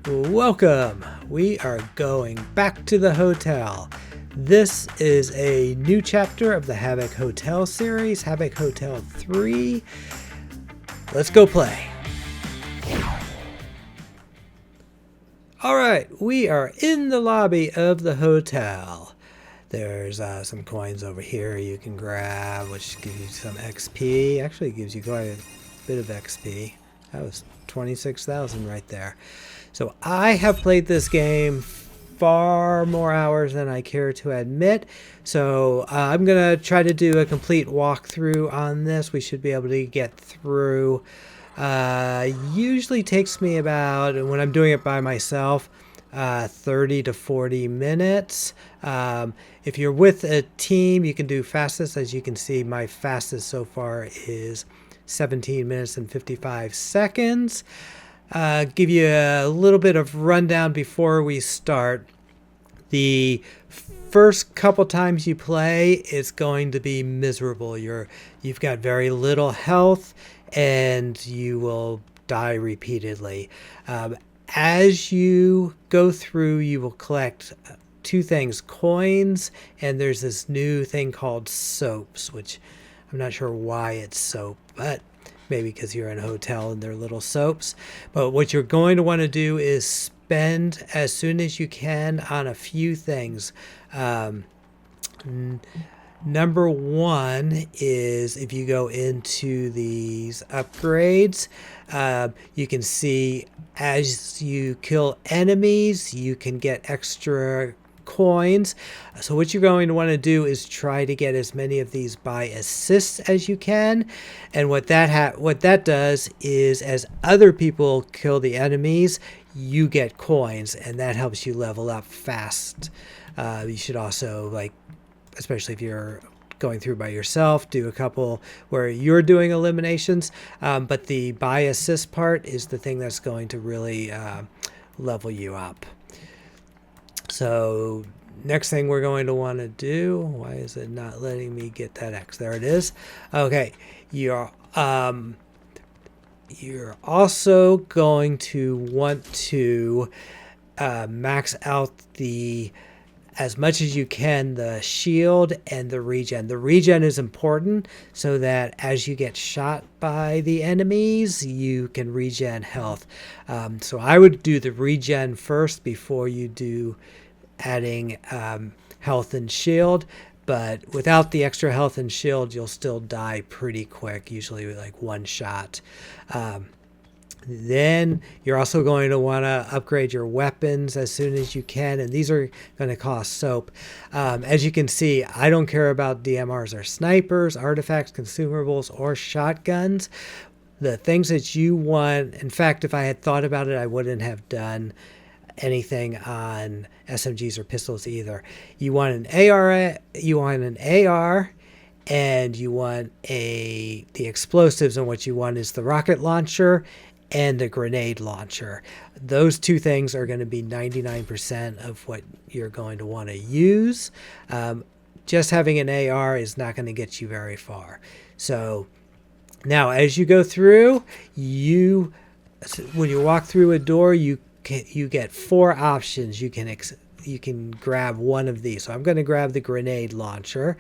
Welcome! We are going back to the hotel. This is a new chapter of the Havoc Hotel series, Havoc Hotel 3. Let's go play. Alright, we are in the lobby of the hotel. There's some coins over here you can grab, which gives you some XP. Actually, gives you quite a bit of XP. That was 26,000 right there. So I have played this game far more hours than I care to admit. So I'm going to try to do a complete walkthrough on this. We should be able to get through. Usually takes me about, when I'm doing it by myself, 30 to 40 minutes. If you're with a team, you can do fastest. As you can see, my fastest so far is 17 minutes and 55 seconds. Give you a little bit of rundown before we start. The first couple times you play, it's going to be miserable. You've got very little health and you will die repeatedly. As you go through, you will collect two things: coins, and there's this new thing called soaps, which I'm not sure why it's soap, but maybe because you're in a hotel and they're little soaps. But what you're going to want to do is spend as soon as you can on a few things. Number one is if you go into these upgrades, you can see as you kill enemies, you can get extra coins. So what you're going to want to do is try to get as many of these by assists as you can. And what that does is, as other people kill the enemies, you get coins, and that helps you level up fast. You should also, especially if you're going through by yourself, do a couple where you're doing eliminations. But the by assist part is the thing that's going to really level you up. So next thing we're going to want to do, why is it not letting me get that X? There it is. Okay, you're also going to want to max out as much as you can, the shield and the regen. The regen is important so that as you get shot by the enemies, you can regen health. So I would do the regen first before you do adding health and shield. But without the extra health and shield, you'll still die pretty quick, usually with like one shot. Then you're also going to want to upgrade your weapons as soon as you can, and these are going to cost soap. As you can see, I don't care about DMRs or snipers, artifacts, consumables, or shotguns. The things that you want, in fact, if I had thought about it, I wouldn't have done anything on SMGs or pistols either. You want an AR, and you want the explosives, and what you want is the rocket launcher and the grenade launcher. Those two things are going to be 99% of what you're going to want to use. Just having an AR is not going to get you very far. So now as you go through, when you walk through a door, you get four options. You can grab one of these. So I'm going to grab the grenade launcher.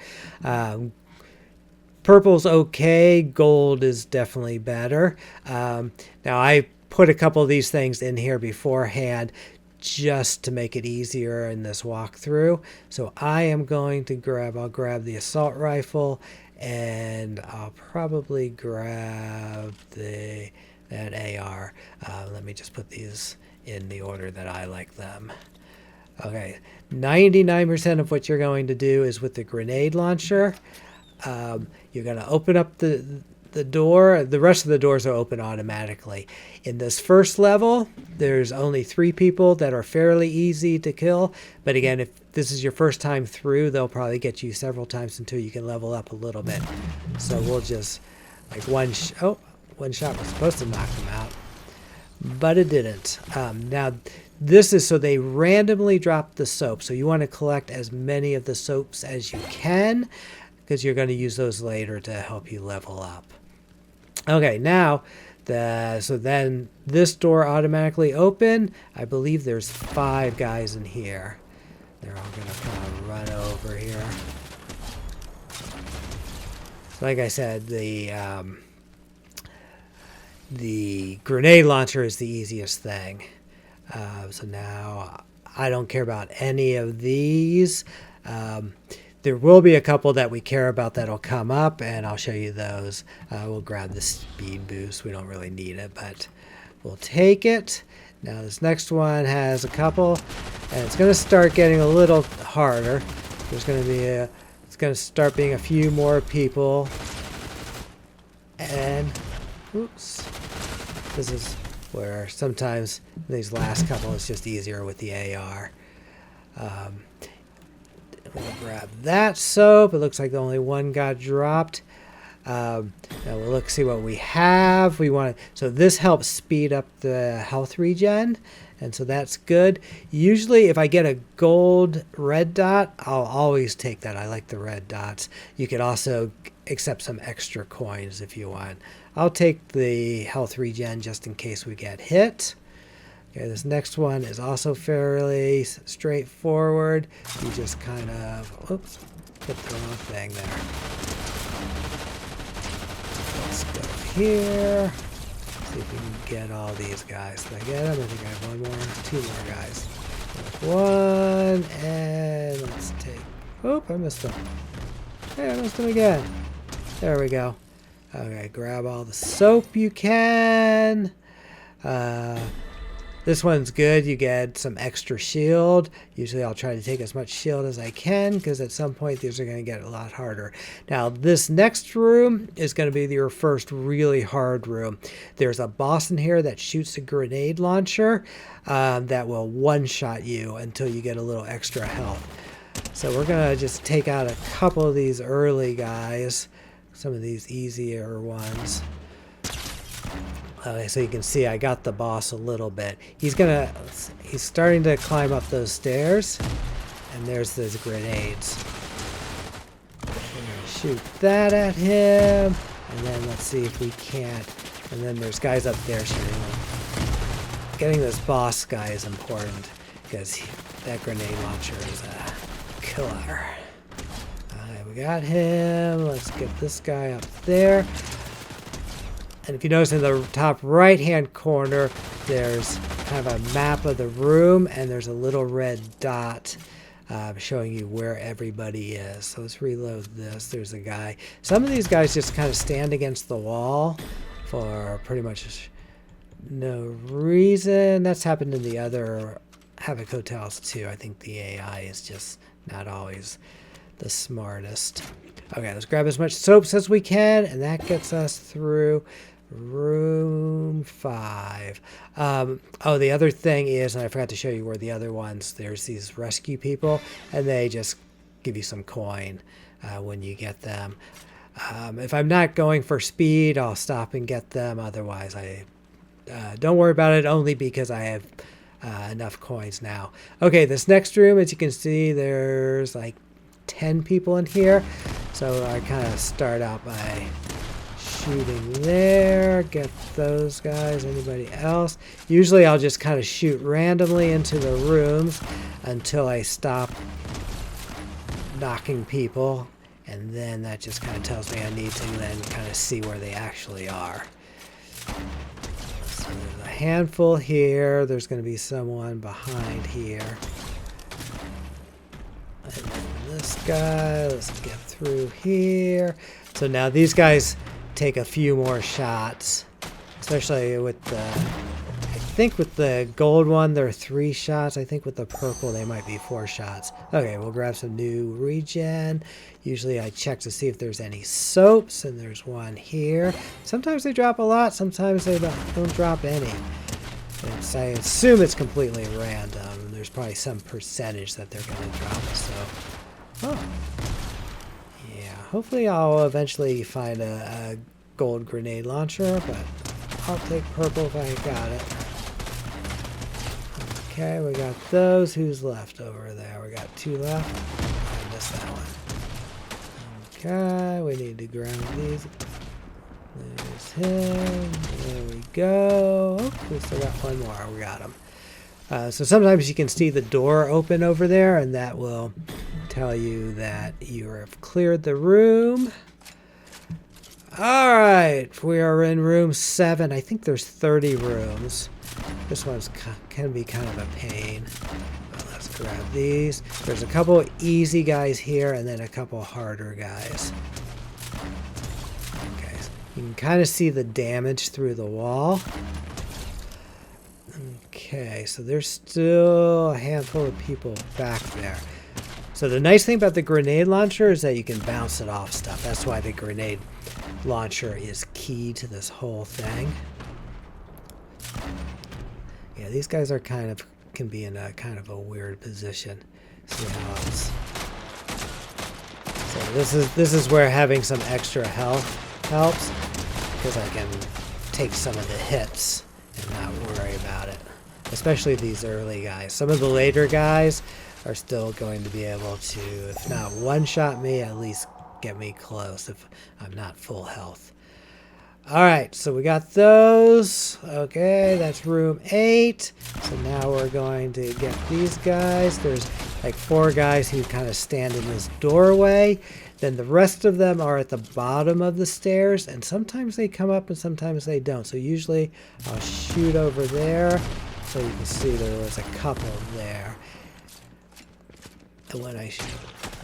Purple's okay. Gold is definitely better. Now I put a couple of these things in here beforehand just to make it easier in this walkthrough. So I am going to I'll grab the assault rifle, and I'll probably grab that AR. Let me just put these in the order that I like them. Okay, 99% of what you're going to do is with the grenade launcher. You're going to open up the door. The rest of the doors are open automatically. In this first level, there's only 3 people that are fairly easy to kill. But again, if this is your first time through, they'll probably get you several times until you can level up a little bit. So we'll just, one shot was supposed to knock them out, but it didn't. Now, this is so they randomly drop the soap. So you want to collect as many of the soaps as you can, because you're going to use those later to help you level up. Okay, now So then this door automatically open. I believe there's 5 guys in here. They're all gonna kind of run over here. So like I said, the grenade launcher is the easiest thing. So now I don't care about any of these. There will be a couple that we care about that'll come up, and I'll show you those. We'll grab the speed boost. We don't really need it, but we'll take it. Now this next one has a couple, and it's going to start getting a little harder. There's going to be it's going to start being a few more people. And, oops. This is where sometimes these last couple is just easier with the AR. We'll grab that soap. It looks like only one got dropped. Now we'll look, see what we have. So this helps speed up the health regen, and so that's good. Usually if I get a gold red dot, I'll always take that. I like the red dots. You could also accept some extra coins if you want. I'll take the health regen just in case we get hit. Okay, this next one is also fairly straightforward. You just kind of, oops, hit the wrong thing there. Let's go here. See if we can get all these guys. Did I get them? I think I have one more, 2 more guys. One, and let's take, oh, I missed him. Hey, I missed him again. There we go. Okay, grab all the soap you can. This one's good. You get some extra shield. Usually I'll try to take as much shield as I can because at some point these are going to get a lot harder. Now this next room is going to be your first really hard room. There's a boss in here that shoots a grenade launcher that will one-shot you until you get a little extra health. So we're going to just take out a couple of these early guys. Some of these easier ones. So you can see I got the boss a little bit. He's starting to climb up those stairs, and there's those grenades. We're gonna shoot that at him, and then let's see if we can't. And then there's guys up there shooting them. Getting this boss guy is important because that grenade launcher is a killer. Alright, we got him. Let's get this guy up there. And if you notice in the top right-hand corner, there's kind of a map of the room, and there's a little red dot showing you where everybody is. So let's reload this. There's a guy. Some of these guys just kind of stand against the wall for pretty much no reason. That's happened in the other Havoc Hotels too. I think the AI is just not always the smartest. Okay, let's grab as much soaps as we can, and that gets us through room 5. Oh, the other thing is, and I forgot to show you where the other ones, there's these rescue people, and they just give you some coin when you get them. If I'm not going for speed, I'll stop and get them. Otherwise, I don't worry about it, only because I have enough coins now. Okay, this next room, as you can see, there's like 10 people in here. So I kind of start out by shooting there, get those guys, anybody else. Usually I'll just kind of shoot randomly into the rooms until I stop knocking people. And then that just kind of tells me I need to then kind of see where they actually are. So there's a handful here. There's going to be someone behind here. And then this guy, let's get through here. So now these guys take a few more shots, especially with the, I think with the gold one, there are 3 shots. I think with the purple, they might be 4 shots. Okay, we'll grab some new regen. Usually I check to see if there's any soaps, and there's one here. Sometimes they drop a lot, sometimes they don't drop any. I assume it's completely random. There's probably some percentage that they're going to drop. So, oh. Yeah, hopefully I'll eventually find a gold grenade launcher, but I'll take purple if I got it. Okay, we got those. Who's left over there? We got 2 left. I missed that one. Okay, we need to grab these. There's him. There we go. Oh, we still got one more. We got him. So sometimes you can see the door open over there, and that will tell you that you have cleared the room. All right, we are in room 7. I think there's 30 rooms. This one's can be kind of a pain. Well, let's grab these. There's a couple easy guys here, and then a couple harder guys. Okay, so you can kind of see the damage through the wall. Okay, so there's still a handful of people back there. So the nice thing about the grenade launcher is that you can bounce it off stuff. That's why the grenade launcher is key to this whole thing. Yeah, these guys are can be in a kind of a weird position. See how it's... So this is where having some extra health helps, because I can take some of the hits and not worry about it. Especially these early guys. Some of the later guys are still going to be able to, if not one-shot me, at least get me close if I'm not full health. Alright, so we got those. Okay, that's room 8. So now we're going to get these guys. There's like 4 guys who kind of stand in this doorway. Then the rest of them are at the bottom of the stairs, and sometimes they come up and sometimes they don't. So usually I'll shoot over there. So you can see there was a couple there. And when I shoot,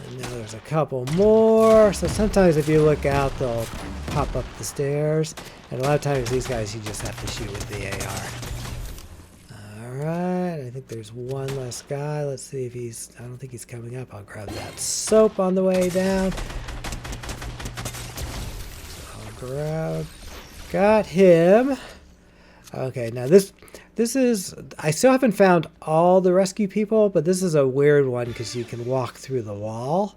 and now there's a couple more. So sometimes if you look out, they'll pop up the stairs. And a lot of times these guys you just have to shoot with the AR. Alright, I think there's one less guy. Let's see if he's, I don't think he's coming up. I'll grab that soap on the way down. So I'll grab, got him. Okay, now this is, I still haven't found all the rescue people, but this is a weird one because you can walk through the wall,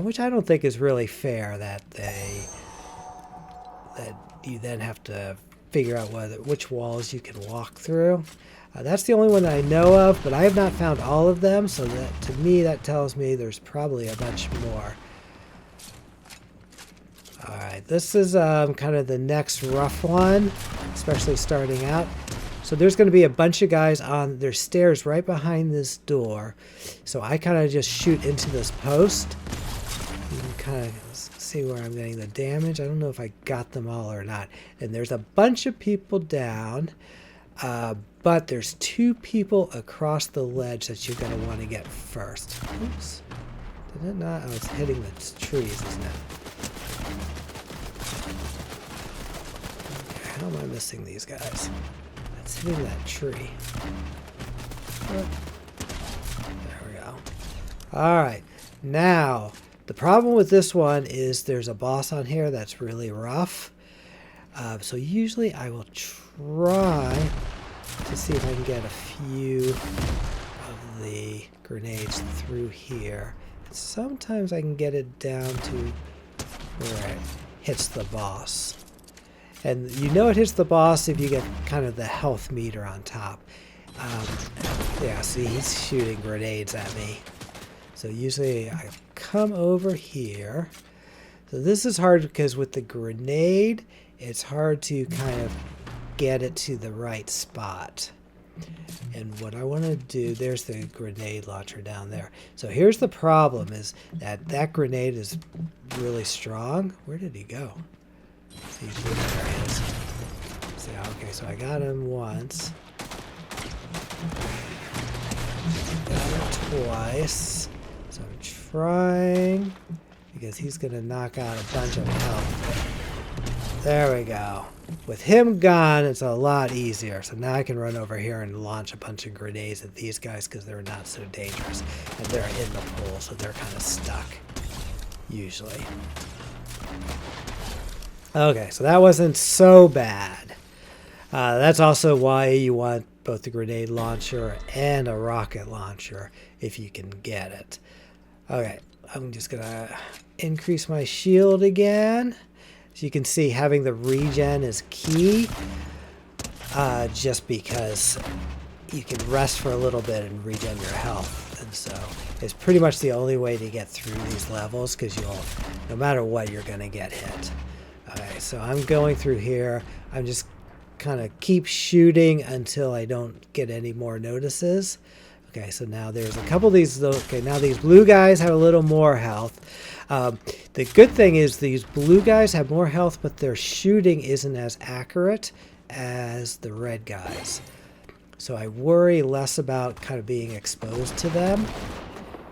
which I don't think is really fair that you then have to figure out which walls you can walk through. That's the only one that I know of, but I have not found all of them, so that to me that tells me there's probably a bunch more. Alright, this is kind of the next rough one, especially starting out. So there's going to be a bunch of guys on, there's stairs right behind this door. So I kind of just shoot into this post. You can kind of see where I'm getting the damage. I don't know if I got them all or not. And there's a bunch of people down, but there's 2 people across the ledge that you're going to want to get first. Oops. Did it not? Oh, it's hitting the trees, isn't it? Okay, how am I missing these guys? It's hitting that tree. There we go. Alright, now the problem with this one is there's a boss on here that's really rough. So usually I will try to see if I can get a few of the grenades through here. And sometimes I can get it down to where it hits the boss. And you know it hits the boss if you get kind of the health meter on top. Yeah, see, he's shooting grenades at me. So usually I come over here. So this is hard because with the grenade, it's hard to kind of get it to the right spot. And what I want to do, there's the grenade launcher down there. So here's the problem is that grenade is really strong. Where did he go? See, there he is. See, okay, so I got him once. Got him twice. So I'm trying, because he's going to knock out a bunch of health. There we go. With him gone, it's a lot easier. So now I can run over here and launch a bunch of grenades at these guys because they're not so dangerous. And they're in the pool, so they're kind of stuck, usually. Okay, so that wasn't so bad. That's also why you want both the grenade launcher and a rocket launcher if you can get it. Okay, I'm just gonna increase my shield again. As you can see, having the regen is key, just because you can rest for a little bit and regen your health. And so it's pretty much the only way to get through these levels, because no matter what, you're gonna get hit. Alright, so I'm going through here. I'm just kind of keep shooting until I don't get any more notices. Okay, so now there's a couple of these. Okay, now these blue guys have a little more health. The good thing is these blue guys have more health, but their shooting isn't as accurate as the red guys. So I worry less about kind of being exposed to them,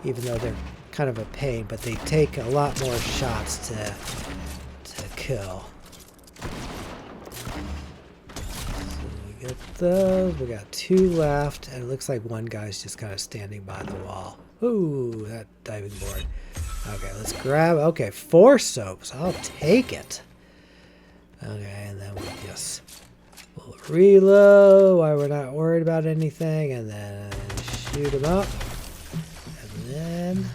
even though they're kind of a pain, but they take a lot more shots to kill. Get those. We got 2 left, and it looks like one guy's just kind of standing by the wall. Ooh, that diving board. Okay, let's grab. Okay, 4 soaps. I'll take it. Okay, and then we'll reload while we're not worried about anything, and then shoot them up. And then.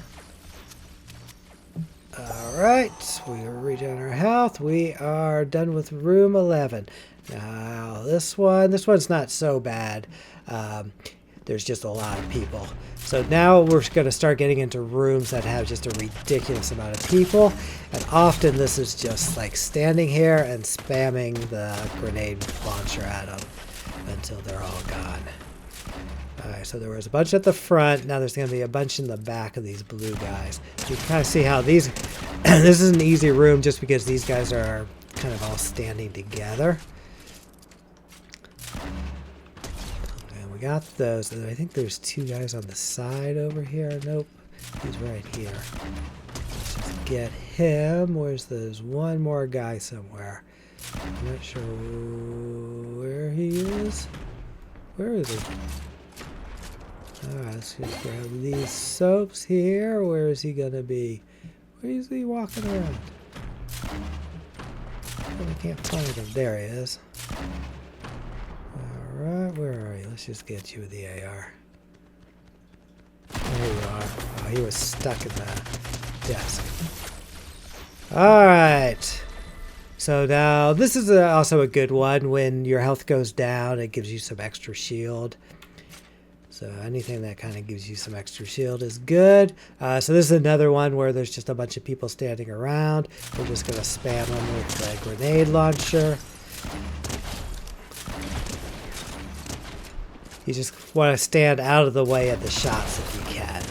Alright, we regen our health. We are done with room 11. Now, this one's not so bad. There's just a lot of people. So now we're going to start getting into rooms that have just a ridiculous amount of people. And often this is just like standing here and spamming the grenade launcher at them until they're all gone. Alright, so there was a bunch at the front. Now there's going to be a bunch in the back of these blue guys. You can kind of see how these... this is an easy room just because these guys are kind of all standing together. We got those. I think there's 2 guys on the side over here. Nope. He's right here. Let's just get him. There's one more guy somewhere. I'm not sure where he is. Where is he? Alright, let's just grab these soaps here. Where is he gonna be? Where is he walking around? I can't find him. There he is. Alright, where are you? Let's just get you with the AR. There you are. Oh, he was stuck in the desk. Alright. So now, this is also a good one. When your health goes down, it gives you some extra shield. So anything that kind of gives you some extra shield is good. So this is another one where there's just a bunch of people standing around. We're just going to spam them with the grenade launcher. You just want to stand out of the way of the shots if you can.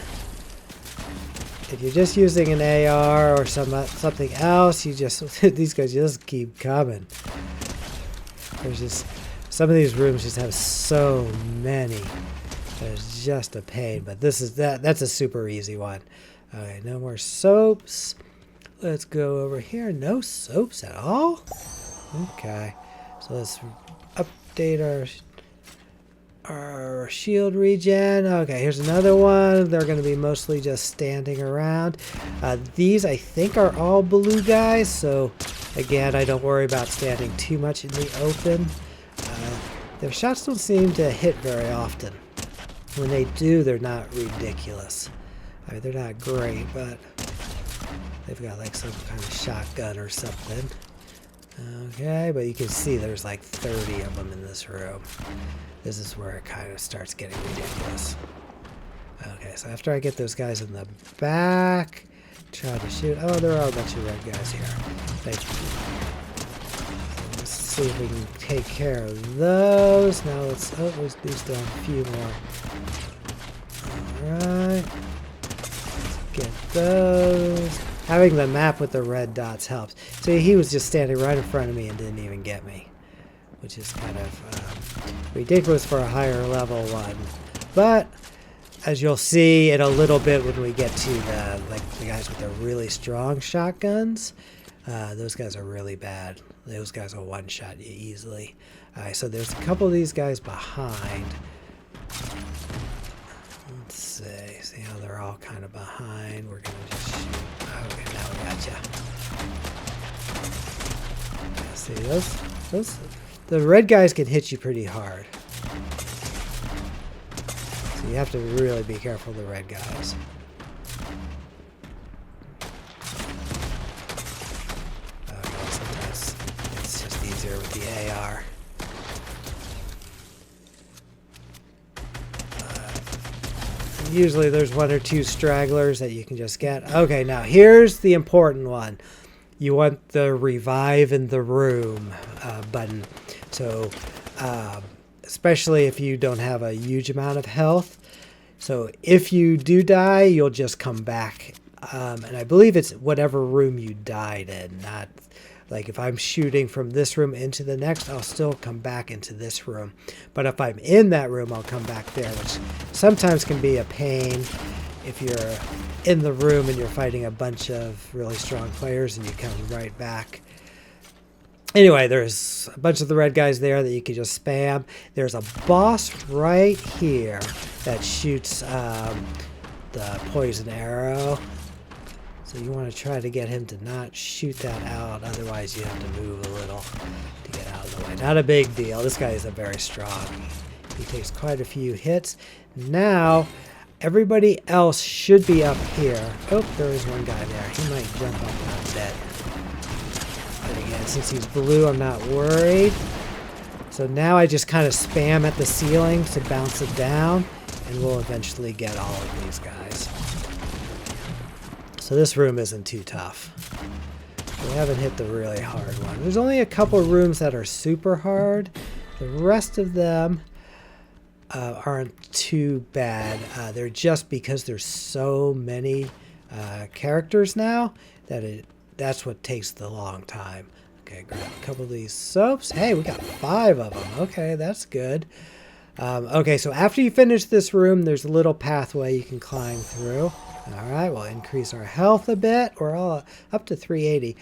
If you're just using an AR or something else, you just these guys just keep coming. There's just some of these rooms just have so many. It's just a pain, but that's a super easy one. Okay, no more soaps. Let's go over here. No soaps at all? Okay. So let's update our shield regen. Okay, here's another one. They're going to be mostly just standing around. These, I think, are all blue guys. So, again, I don't worry about standing too much in the open. Their shots don't seem to hit very often. When they do, they're not ridiculous. I mean, they're not great, but they've got like some kind of shotgun or something. Okay, but you can see there's like 30 of them in this room. This is where it kind of starts getting ridiculous. Okay, so after I get those guys in the back, try to shoot. Oh, there are a bunch of red guys here. Let's see if we can take care of those. Now let's do still have a few more. Alright. Let's get those. Having the map with the red dots helps. See, he was just standing right in front of me and didn't even get me, which is kind of ridiculous for a higher level one. But as you'll see in a little bit when we get to the guys with the really strong shotguns, those guys are really bad. Those guys will one-shot you easily. Alright, so there's a couple of these guys behind. Let's see how they're all kind of behind. We're gonna just shoot. Okay, now we gotcha. See those the red guys can hit you pretty hard. So you have to really be careful of the red guys. Okay, sometimes it's just easier with the AR. Usually there's one or two stragglers that you can just get. Okay, now here's the important one. you want the revive in the room button. So especially if you don't have a huge amount of health. So if you do die, you'll just come back. And I believe it's whatever room you died in, not like if I'm shooting from this room into the next, I'll still come back into this room. But if I'm in that room, I'll come back there, which sometimes can be a pain if you're in the room and you're fighting a bunch of really strong players and you come right back. Anyway, there's a bunch of the red guys there that you can just spam. There's a boss right here that shoots the poison arrow. So you want to try to get him to not shoot that out. Otherwise, you have to move a little to get out of the way. Not a big deal. This guy isn't very strong. He takes quite a few hits. Now, everybody else should be up here. Oh, there is one guy there. He might jump up and I'm dead. But again, since he's blue, I'm not worried. So now I just kind of spam at the ceiling to bounce it down, and we'll eventually get all of these guys. So this room isn't too tough. We haven't hit the really hard one. There's only a couple rooms that are super hard. The rest of them aren't too bad. They're just because there's so many characters now that that's what takes the long time. Okay, grab a couple of these soaps. Hey, we got 5 of them. Okay, that's good. Okay, so after you finish this room, there's a little pathway you can climb through. All right, we'll increase our health a bit. We're all up to 380.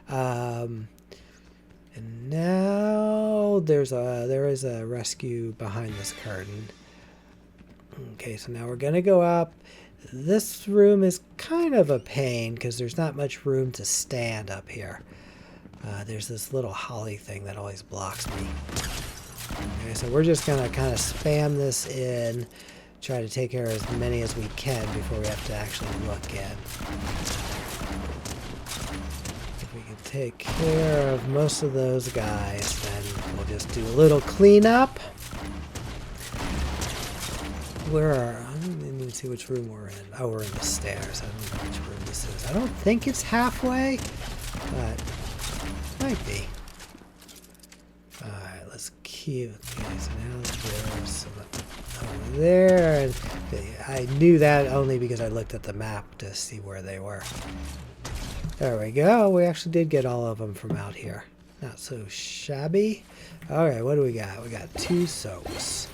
And now there is a rescue behind this curtain. Okay, so now we're going to go up. This room is kind of a pain because there's not much room to stand up here. There's this little holly thing that always blocks me. Okay, so we're just going to kind of spam this in. Try to take care of as many as we can before we have to actually look in. If we can take care of most of those guys, then we'll just do a little cleanup. I don't even see which room we're in. Oh, we're in the stairs. I don't know which room this is. I don't think it's halfway, but it might be. Alright, let's keep. Okay, so now there's some over there, and I knew that only because I looked at the map to see where they were. There we go. We actually did get all of them from out here. Not so shabby. Alright, what do we got? We got 2 soaps.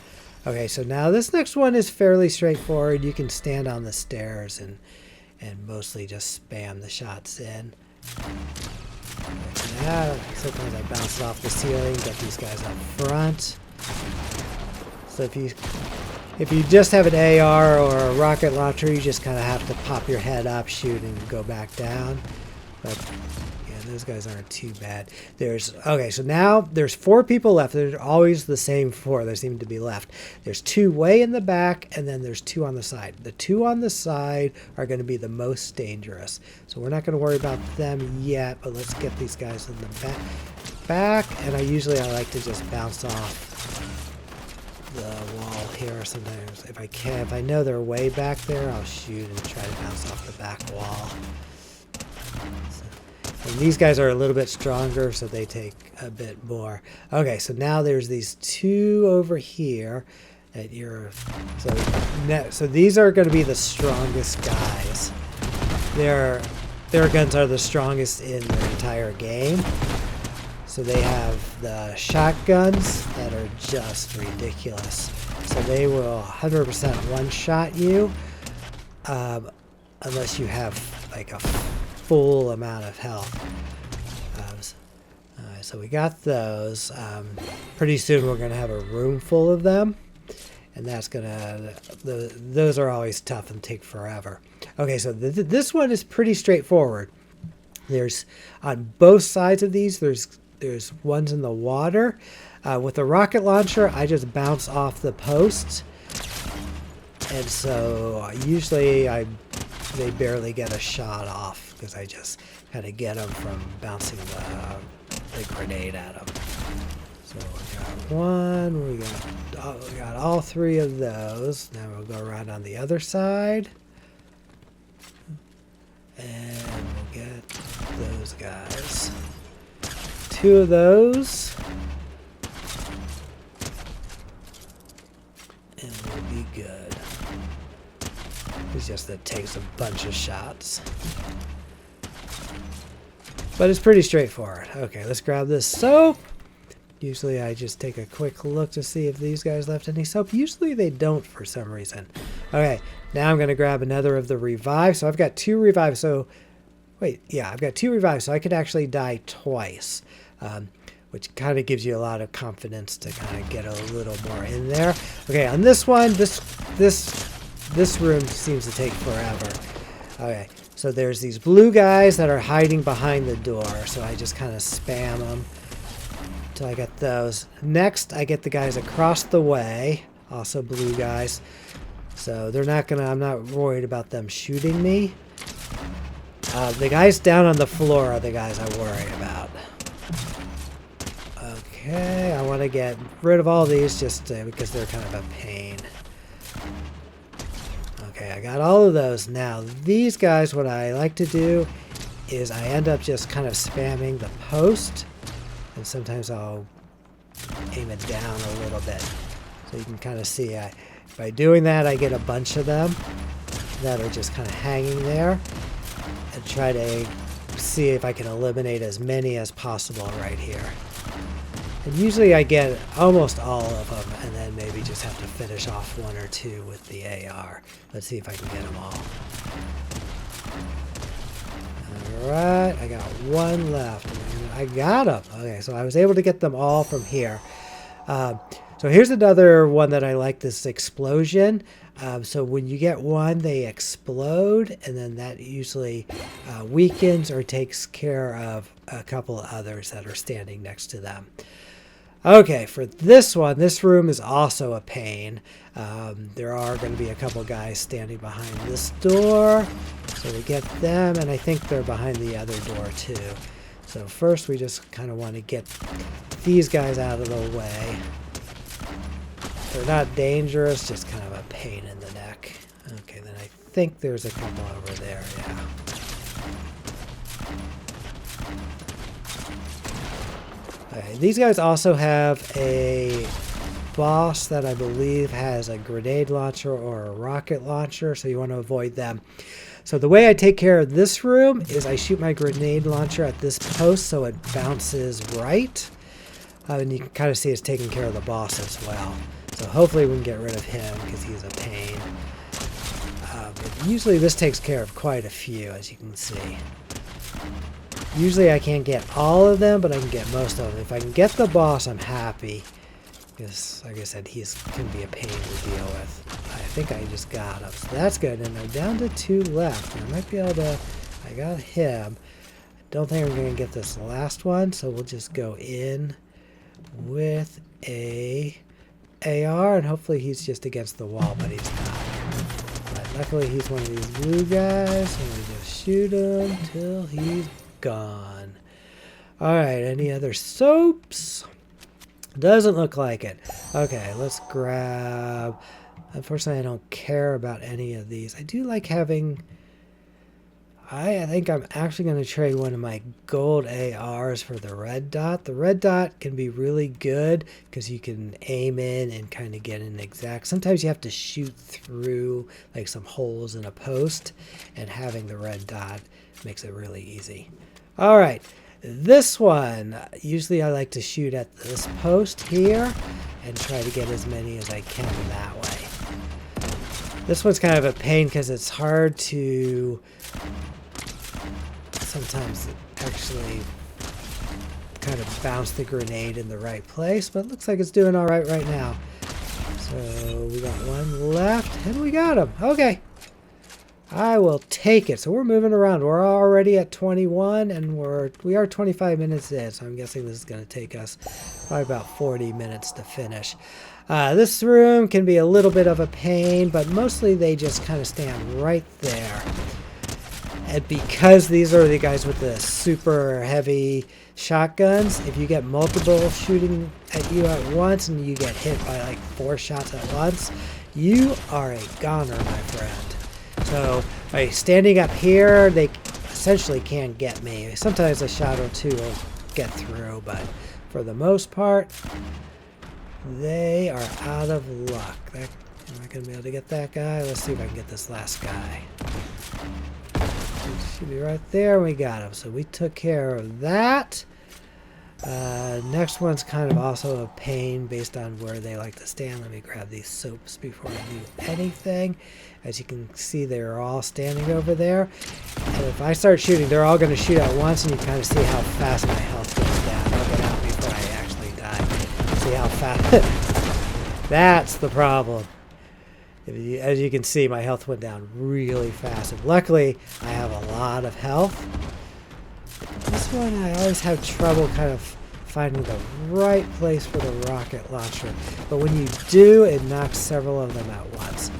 Okay, so now this next one is fairly straightforward. You can stand on the stairs and mostly just spam the shots in. Yeah, sometimes I bounce it off the ceiling, get these guys up front. So if you just have an AR or a rocket launcher, you just kind of have to pop your head up, shoot, and go back down. But yeah, those guys aren't too bad. Okay, so now there's 4 people left. There's always the same 4 that seem to be left. There's 2 way in the back, and then there's 2 on the side. The 2 on the side are going to be the most dangerous. So we're not going to worry about them yet, but let's get these guys in the back. And I like to just bounce off the wall here sometimes if I can. If I know they're way back there, I'll shoot and try to bounce off the back wall. And these guys are a little bit stronger, so they take a bit more. Okay, so now there's these 2 over here that so these are going to be the strongest guys. Their guns are the strongest in the entire game. So they have the shotguns that are just ridiculous. So they will 100% one-shot you unless you have like a full amount of health. So we got those. Pretty soon we're going to have a room full of them. And that's going to... Those are always tough and take forever. Okay, so this one is pretty straightforward. There's... On both sides of these, there's ones in the water. With a rocket launcher, I just bounce off the posts. And so usually they barely get a shot off because I just kind of get them from bouncing the grenade at them. So we got one, we got all 3 of those. Now we'll go around on the other side. And we'll get those guys. 2 of those. And we'll be good. It's just that it takes a bunch of shots. But it's pretty straightforward. Okay, let's grab this soap. Usually I just take a quick look to see if these guys left any soap. Usually they don't for some reason. Okay, now I'm going to grab another of the revives. So I've got 2 revives. So, wait, yeah, I've got 2 revives. So I could actually die twice, which kind of gives you a lot of confidence to kind of get a little more in there. Okay, on this one, this room seems to take forever. Okay, so there's these blue guys that are hiding behind the door. So I just kind of spam them until I get those. Next, I get the guys across the way, also blue guys. So they're not gonna, I'm not worried about them shooting me. The guys down on the floor are the guys I worry about. Okay, I want to get rid of all these just because they're kind of a pain. Okay, I got all of those. Now, these guys, what I like to do is I end up just kind of spamming the post. And sometimes I'll aim it down a little bit. So you can kind of see, by doing that, I get a bunch of them that are just kind of hanging there. And try to see if I can eliminate as many as possible right here. And usually I get almost all of them, and then maybe just have to finish off 1 or 2 with the AR. Let's see if I can get them all. Alright, I got 1 left. I got them. Okay, so I was able to get them all from here. So here's another one that I like, this explosion. So when you get one, they explode, and then that usually weakens or takes care of a couple of others that are standing next to them. Okay, for this one, this room is also a pain. There are going to be a couple guys standing behind this door. So we get them, and I think they're behind the other door too. So first we just kind of want to get these guys out of the way. They're not dangerous, just kind of a pain in the neck. Okay, then I think there's a couple over there, yeah. Okay, these guys also have a boss that I believe has a grenade launcher or a rocket launcher, so you want to avoid them. So the way I take care of this room is I shoot my grenade launcher at this post so it bounces right. And you can kind of see it's taking care of the boss as well. So hopefully we can get rid of him because he's a pain. But usually this takes care of quite a few, as you can see. Usually I can't get all of them, but I can get most of them. If I can get the boss, I'm happy. Because, like I said, he can be a pain to deal with. I think I just got him. So that's good. And I'm down to 2 left. I might be able to... I got him. I don't think I'm going to get this last one. So we'll just go in with a AR. And hopefully he's just against the wall, but he's not. But luckily he's one of these blue guys. And we just shoot him till he's gone. Alright, any other soaps? Doesn't look like it. Okay, let's grab... Unfortunately, I don't care about any of these. I do like having... I think I'm actually going to trade one of my gold ARs for the red dot. The red dot can be really good because you can aim in and kind of get an exact... Sometimes you have to shoot through like some holes in a post, and having the red dot makes it really easy. All right. This one, usually I like to shoot at this post here and try to get as many as I can that way. This one's kind of a pain because it's hard to sometimes actually kind of bounce the grenade in the right place, but it looks like it's doing all right right now. So we got 1 left, and we got him. Okay. I will take it. So we're moving around. We're already at 21, and we are 25 minutes in, so I'm guessing this is going to take us probably about 40 minutes to finish. This room can be a little bit of a pain, but mostly they just kind of stand right there. And because these are the guys with the super heavy shotguns, if you get multiple shooting at you at once and you get hit by like 4 shots at once, you are a goner, my friend. So by standing up here, they essentially can't get me. Sometimes a shot or two will get through, but for the most part, they are out of luck. Am I going to be able to get that guy? Let's see if I can get this last guy. Should be right there. We got him. So we took care of that. Next one's kind of also a pain based on where they like to stand. Let me grab these soaps before I do anything. As you can see, they're all standing over there. And if I start shooting, they're all going to shoot at once, and you kind of see how fast my health goes down. I'll get out before I actually die. See how fast... That's the problem. As you can see, my health went down really fast. And luckily, I have a lot of health. This one, I always have trouble kind of finding the right place for the rocket launcher. But when you do, it knocks several of them at once.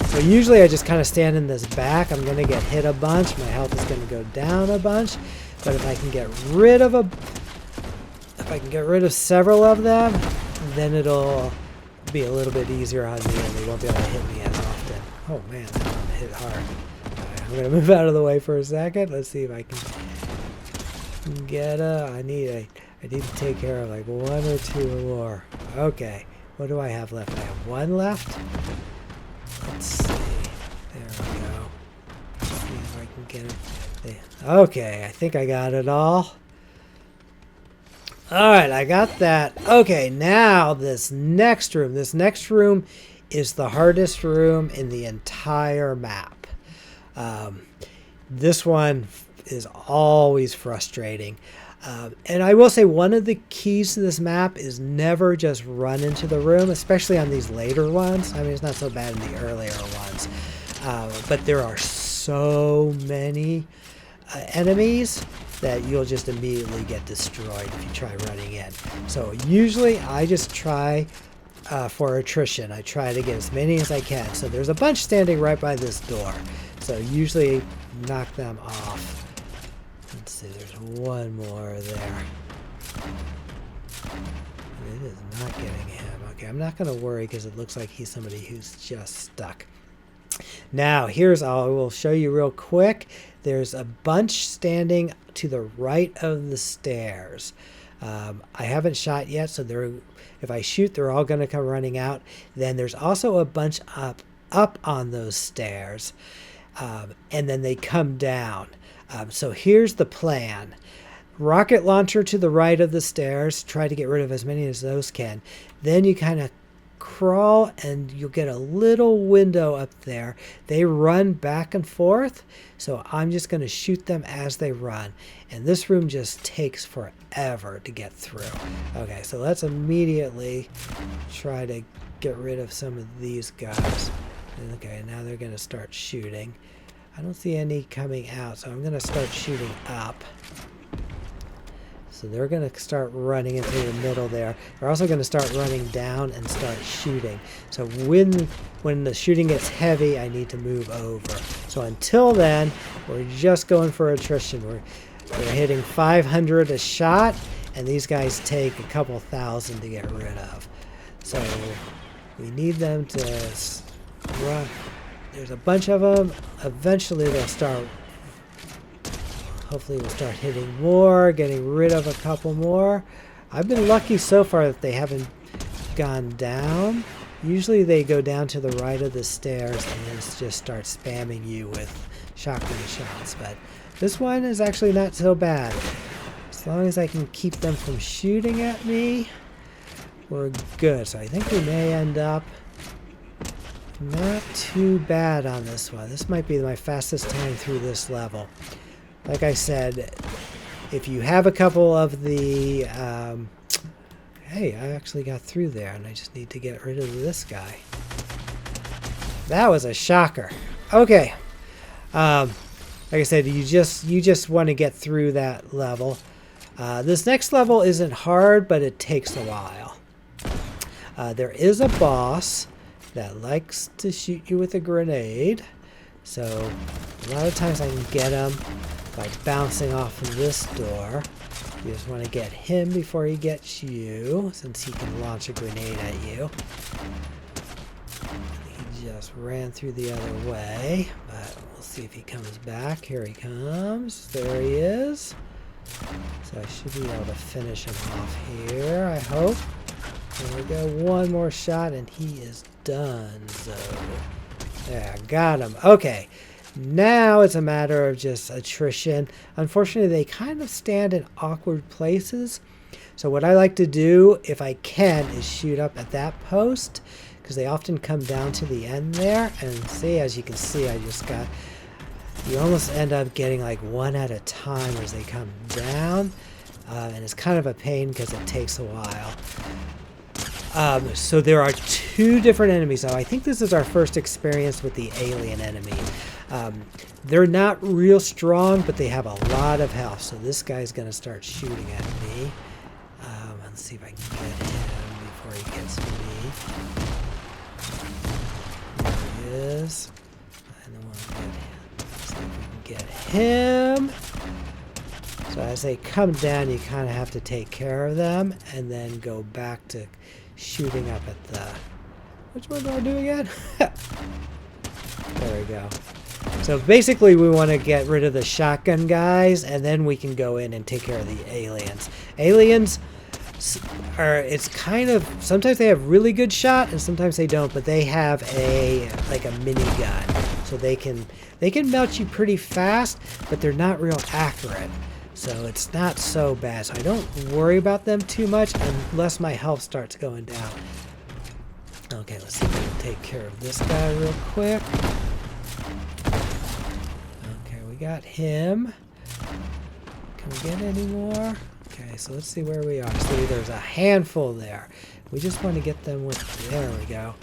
So usually I just kind of stand in this back. I'm going to get hit a bunch. My health is going to go down a bunch. But if I can get rid of several of them, then it'll be a little bit easier on me and they won't be able to hit me as often. Oh man, I'm hit hard. Alright, I'm going to move out of the way for a second. Let's see if I can get I need to take care of like one or two more. Okay, what do I have left? I have one left. Let's see. There we go. Let's see if I can get it. Okay, I think I got it all. Alright, I got that. Okay, now this next room. This next room is the hardest room in the entire map. This one is always frustrating. And I will say one of the keys to this map is never just run into the room, especially on these later ones. I mean, it's not so bad in the earlier ones. But there are so many enemies that you'll just immediately get destroyed if you try running in. So usually I just try for attrition. I try to get as many as I can. So there's a bunch standing right by this door. So usually knock them off. Let's see, there's one more there. It is not getting him. Okay, I'm not going to worry because it looks like he's somebody who's just stuck. Now, I will show you real quick. There's a bunch standing to the right of the stairs. I haven't shot yet, so if I shoot, they're all going to come running out. Then there's also a bunch up on those stairs, and then they come down. So here's the plan. Rocket launcher to the right of the stairs. Try to get rid of as many as those can. Then you kind of crawl and you'll get a little window up there. They run back and forth. So I'm just going to shoot them as they run. And this room just takes forever to get through. Okay, so let's immediately try to get rid of some of these guys. Okay, now they're going to start shooting. I don't see any coming out, so I'm going to start shooting up. So they're going to start running into the middle there. They're also going to start running down and start shooting. So when the shooting gets heavy, I need to move over. So until then, we're just going for attrition. We're hitting 500 a shot, and these guys take a couple thousand to get rid of. So we need them to run. There's a bunch of them. Eventually they'll start. Hopefully we'll start hitting more, getting rid of a couple more. I've been lucky so far that they haven't gone down. Usually they go down to the right of the stairs and then just start spamming you with shotgun shots. But this one is actually not so bad. As long as I can keep them from shooting at me, we're good. So I think we may end up not too bad on this one. This might be my fastest time through this level. Like I said, if you have a couple of the... hey, I actually got through there, and I just need to get rid of this guy. That was a shocker. Okay. Like I said, you just want to get through that level. This next level isn't hard, but it takes a while. There is a boss that likes to shoot you with a grenade. So a lot of times I can get him by bouncing off of this door. You just want to get him before he gets you, since he can launch a grenade at you. He just ran through the other way, but we'll see if he comes back. Here he comes. There he is. So I should be able to finish him off here, I hope. There we go. One more shot and he is done. So there, got him. Okay. Now it's a matter of just attrition. Unfortunately, they kind of stand in awkward places. So what I like to do, if I can, is shoot up at that post, because they often come down to the end there. And see, as you can see, I just got... You almost end up getting like one at a time as they come down. And it's kind of a pain because it takes a while. So there are two different enemies. Now, I think this is our first experience with the alien enemy. They're not real strong, but they have a lot of health. So this guy's going to start shooting at me. Let's see if I can get him before he gets me. There he is. And then we'll see if we can get him. So as they come down, you kind of have to take care of them and then go back to shooting up at the... Which one do I do again? There we go. So basically we want to get rid of the shotgun guys, and then we can go in and take care of the aliens. Aliens are, it's kind of, sometimes they have really good shot and sometimes they don't, but they have like a minigun. So they can melt you pretty fast, but they're not real accurate. So it's not so bad. So I don't worry about them too much unless my health starts going down. Okay, let's see if we can take care of this guy real quick. Okay, we got him. Can we get any more? Okay, so let's see where we are. See, there's a handful there. We just want to get them with... There we go.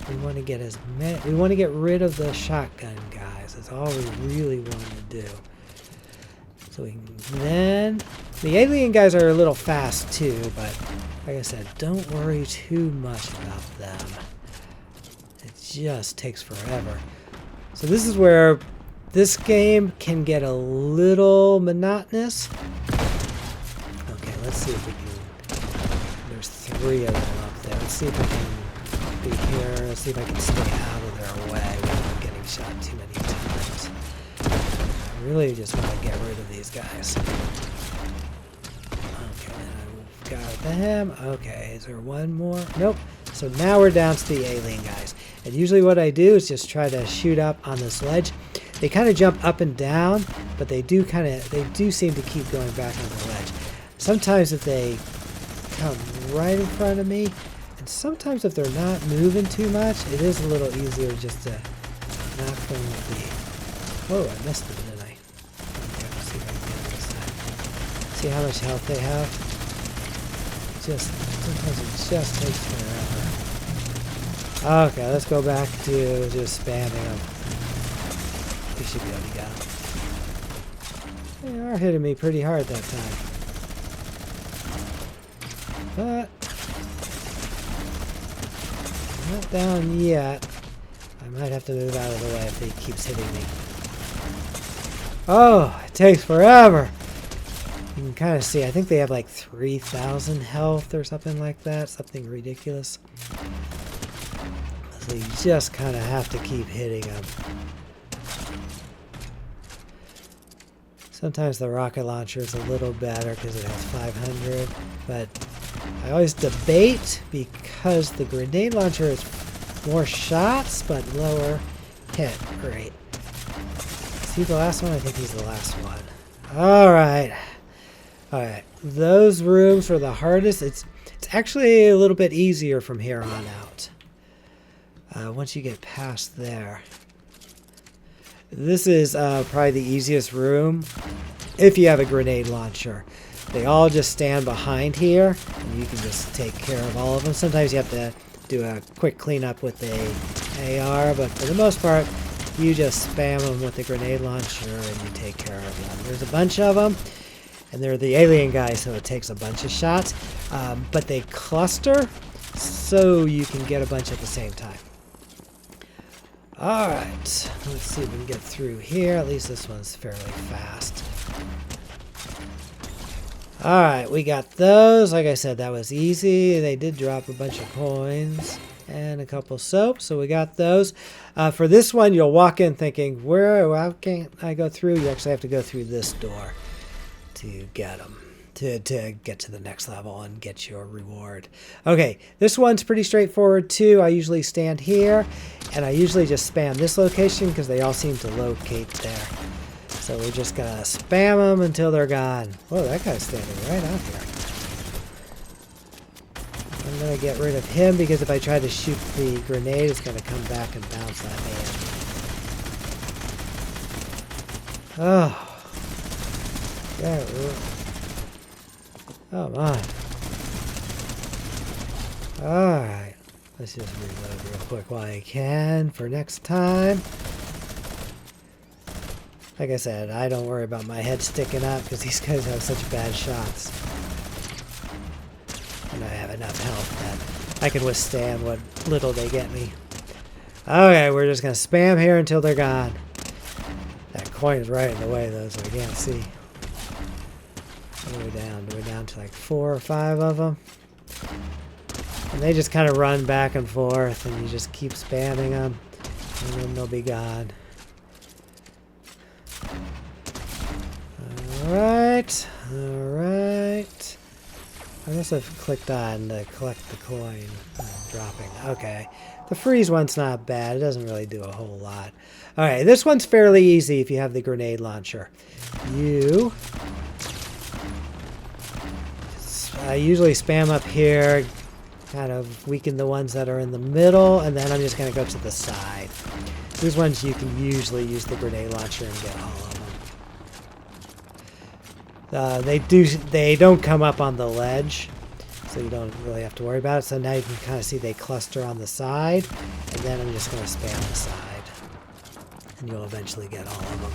We want to get as many... We want to get rid of the shotgun guys. That's all we really want to do. So we can then... The alien guys are a little fast too, but like I said, don't worry too much about them. It just takes forever. So this is where this game can get a little monotonous. Okay, let's see if we can... There's 3 of them up there. Let's see if I can be here. Let's see if I can stay out of their way without getting shot too many times. I really just want to get rid of these guys. Okay, I've got them. Okay, is there one more? Nope. So now we're down to the alien guys. And usually what I do is just try to shoot up on this ledge. They kind of jump up and down, but they do seem to keep going back on the ledge. Sometimes if they come right in front of me, and sometimes if they're not moving too much, it is a little easier just to knock them with the... Whoa, I missed them, didn't I? Okay, let's see if I can get this side. See how much health they have? Sometimes it just takes forever. Okay, let's go back to just spamming them. We should be able to get them. They are hitting me pretty hard that time. But not down yet. I might have to move out of the way if he keeps hitting me. Oh, it takes forever. You can kind of see, I think they have like 3,000 health or something like that. Something ridiculous. So you just kind of have to keep hitting them. Sometimes the rocket launcher is a little better because it has 500, but I always debate because the grenade launcher is more shots but lower hit rate. Is he the last one? I think he's the last one. Alright. Alright. Those rooms were the hardest. It's actually a little bit easier from here on out. Once you get past there. This is probably the easiest room if you have a grenade launcher. They all just stand behind here, and you can just take care of all of them. Sometimes you have to do a quick cleanup with the AR, but for the most part, you just spam them with the grenade launcher and you take care of them. There's a bunch of them, and they're the alien guys, so it takes a bunch of shots. But they cluster, so you can get a bunch at the same time. Alright, let's see if we can get through here. At least this one's fairly fast. Alright, we got those. Like I said, that was easy. They did drop a bunch of coins. and a couple soaps. So we got those. For this one, you'll walk in thinking, how can't I go through? You actually have to go through this door to get them. To get to the next level and get your reward. Okay, this one's pretty straightforward too. I usually stand here, and I usually just spam this location because they all seem to locate there. So we're just gonna spam them until they're gone. Whoa, that guy's standing right out here. I'm gonna get rid of him because if I try to shoot the grenade, it's gonna come back and bounce at me. Oh. Yeah. Oh my. Alright. Let's just reload real quick while I can for next time. Like I said, I don't worry about my head sticking up because these guys have such bad shots. And I have enough health that I can withstand what little they get me. Okay, we're just going to spam here until they're gone. That coin is right in the way though, so I can't see. What are we down? We're down to like 4 or 5 of them. And they just kind of run back and forth, and you just keep spamming them, and then they'll be gone. Alright. Alright. I must have clicked on to collect the coin. Dropping. Okay. The freeze one's not bad. It doesn't really do a whole lot. Alright, this one's fairly easy if you have the grenade launcher. I usually spam up here, kind of weaken the ones that are in the middle, and then I'm just going to go to the side. These ones you can usually use the grenade launcher and get all of them. They don't come up on the ledge, so you don't really have to worry about it. So now you can kind of see they cluster on the side, and then I'm just going to spam the side, and you'll eventually get all of them.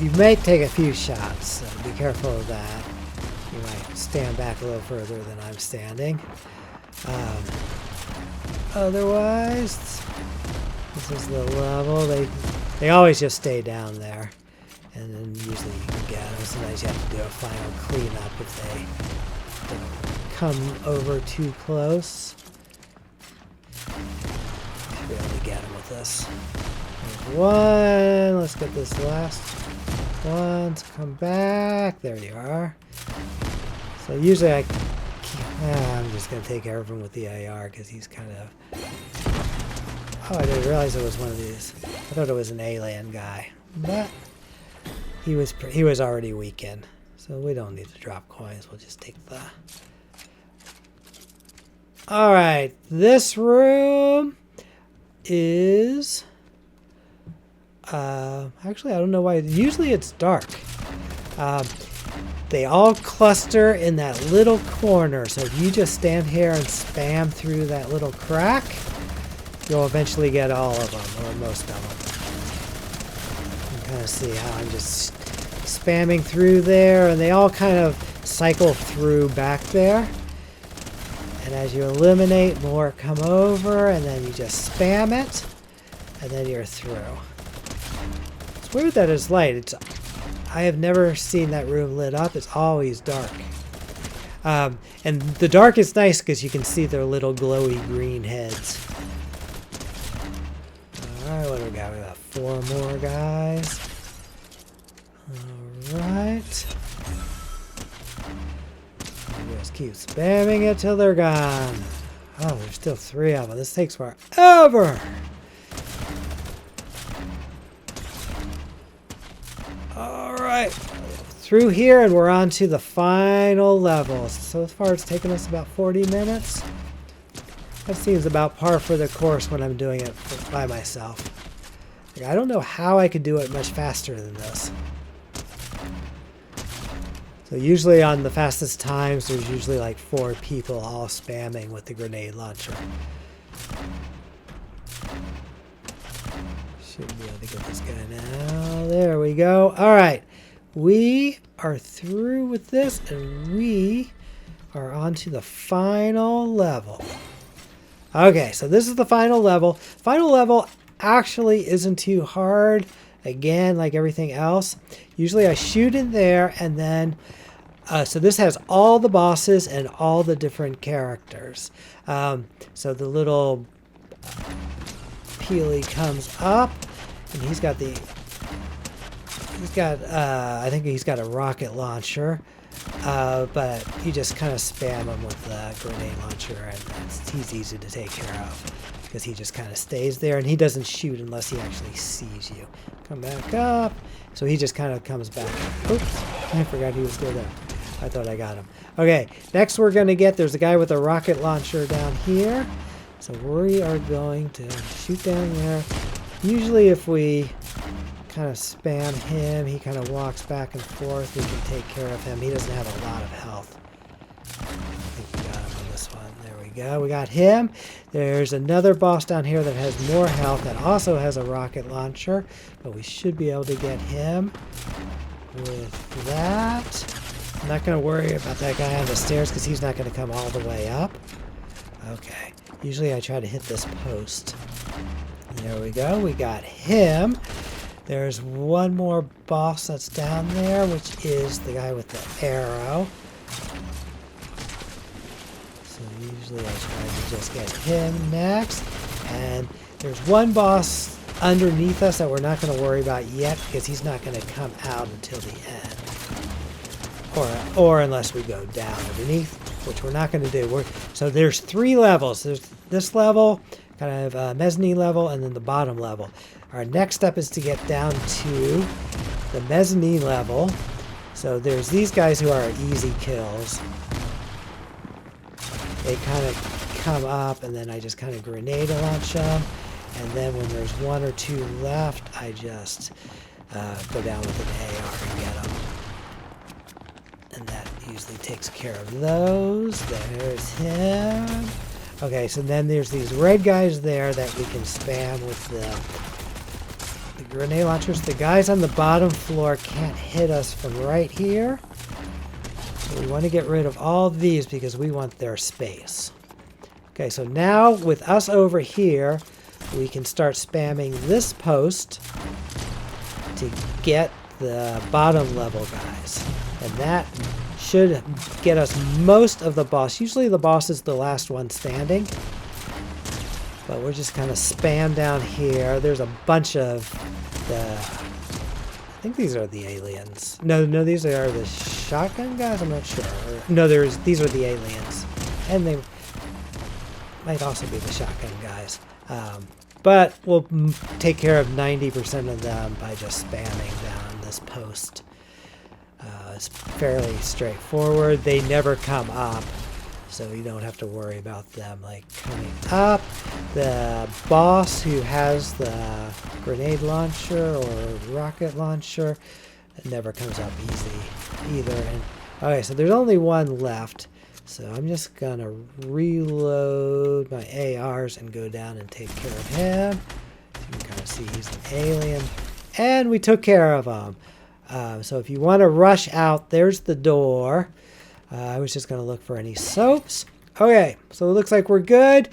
You may take a few shots, so be careful of that. You might stand back a little further than I'm standing. Otherwise, this is the level. They always just stay down there, and then usually you can get them. Sometimes you have to do a final cleanup if they don't come over too close. Should be able to get them with this. There's one. Let's get this last one to come back. There you are. So usually I'm just going to take care of him with the AR because he's kind of... Oh, I didn't realize it was one of these. I thought it was an alien guy. But he was already weakened. So we don't need to drop coins. We'll just take the... Alright. This room is... actually, I don't know why. Usually it's dark. They all cluster in that little corner. So if you just stand here and spam through that little crack, you'll eventually get all of them, or most of them. You can kind of see how I'm just spamming through there, and they all kind of cycle through back there. And as you eliminate, more come over, and then you just spam it, and then you're through. It's weird that it's light. I have never seen that room lit up. It's always dark. And the dark is nice because you can see their little glowy green heads. Alright, what do we got? We got 4 more guys. Alright. Just keep spamming it till they're gone. Oh, there's still 3 of them. This takes forever. Alright, through here, and we're on to the final level. So far it's taken us about 40 minutes. That seems about par for the course when I'm doing it by myself. Like, I don't know how I could do it much faster than this. So usually on the fastest times, there's usually like 4 people all spamming with the grenade launcher. Should be able to get this guy now. There we go. Alright. We are through with this, and we are on to the final level. Okay, so this is the final level. Final level actually isn't too hard again, like everything else. Usually I shoot in there, and then so this has all the bosses and all the different characters. So the little Peely comes up, and he's got I think he's got a rocket launcher, but you just kind of spam him with the grenade launcher, and he's easy to take care of because he just kind of stays there, and he doesn't shoot unless he actually sees you. Come back up. So he just kind of comes back. Oops, I forgot he was still there. I thought I got him. Okay, next we're going to get, there's a guy with a rocket launcher down here. So we are going to shoot down there. Usually if we kind of spam him, he kind of walks back and forth. We can take care of him. He doesn't have a lot of health. I think we got him on this one. There we go. We got him. There's another boss down here that has more health that also has a rocket launcher, but we should be able to get him with that. I'm not going to worry about that guy on the stairs because he's not going to come all the way up. Okay. Usually I try to hit this post. There we go. We got him. There's one more boss that's down there, which is the guy with the arrow. So usually I try to just get him next. And there's one boss underneath us that we're not going to worry about yet because he's not going to come out until the end. Or unless we go down underneath, which we're not going to do. So there's 3 levels. There's this level, kind of mezzanine level, and then the bottom level. Our next step is to get down to the mezzanine level. So there's these guys who are easy kills. They kind of come up, and then I just kind of grenade launch them. And then when there's 1 or 2 left, I just go down with an AR and get them. And that usually takes care of those. There's him. Okay, so then there's these red guys there that we can spam with the grenade launchers. The guys on the bottom floor can't hit us from right here. So we want to get rid of all these because we want their space. Okay, so now with us over here, we can start spamming this post to get the bottom level guys. And that should get us most of the boss. Usually the boss is the last one standing. But we're just kind of spam down here. There's a bunch of the... I think these are the aliens. No, these are the shotgun guys? I'm not sure. No, these are the aliens. And they might also be the shotgun guys. But we'll take care of 90% of them by just spamming down this post. It's fairly straightforward. They never come up, so you don't have to worry about them like coming up. The boss who has the grenade launcher or rocket launcher never comes up easy either. And okay, so there's only one left, so I'm just gonna reload my ARs and go down and take care of him. You can kind of see he's an alien, and we took care of him. So if you want to rush out, there's the door. I was just going to look for any soaps. Okay, so it looks like we're good.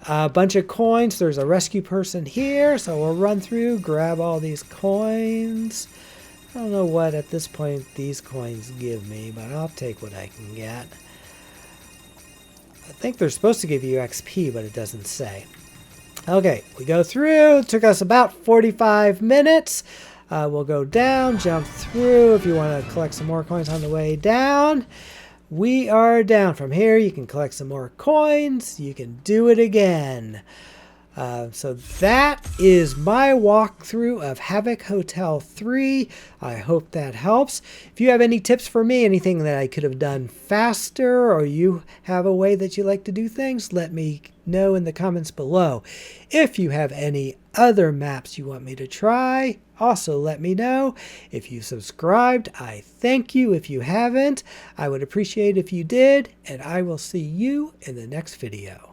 A bunch of coins. There's a rescue person here, so we'll run through, grab all these coins. I don't know what at this point these coins give me, but I'll take what I can get. I think they're supposed to give you XP, but it doesn't say. Okay, we go through. It took us about 45 minutes. We'll go down, jump through if you want to collect some more coins on the way down. We are down. From here, you can collect some more coins. You can do it again. So that is my walkthrough of Havoc Hotel 3. I hope that helps. If you have any tips for me, anything that I could have done faster, or you have a way that you like to do things, let me know in the comments below. If you have any other maps you want me to try, also let me know. If you subscribed, I thank you. If you haven't, I would appreciate if you did, and I will see you in the next video.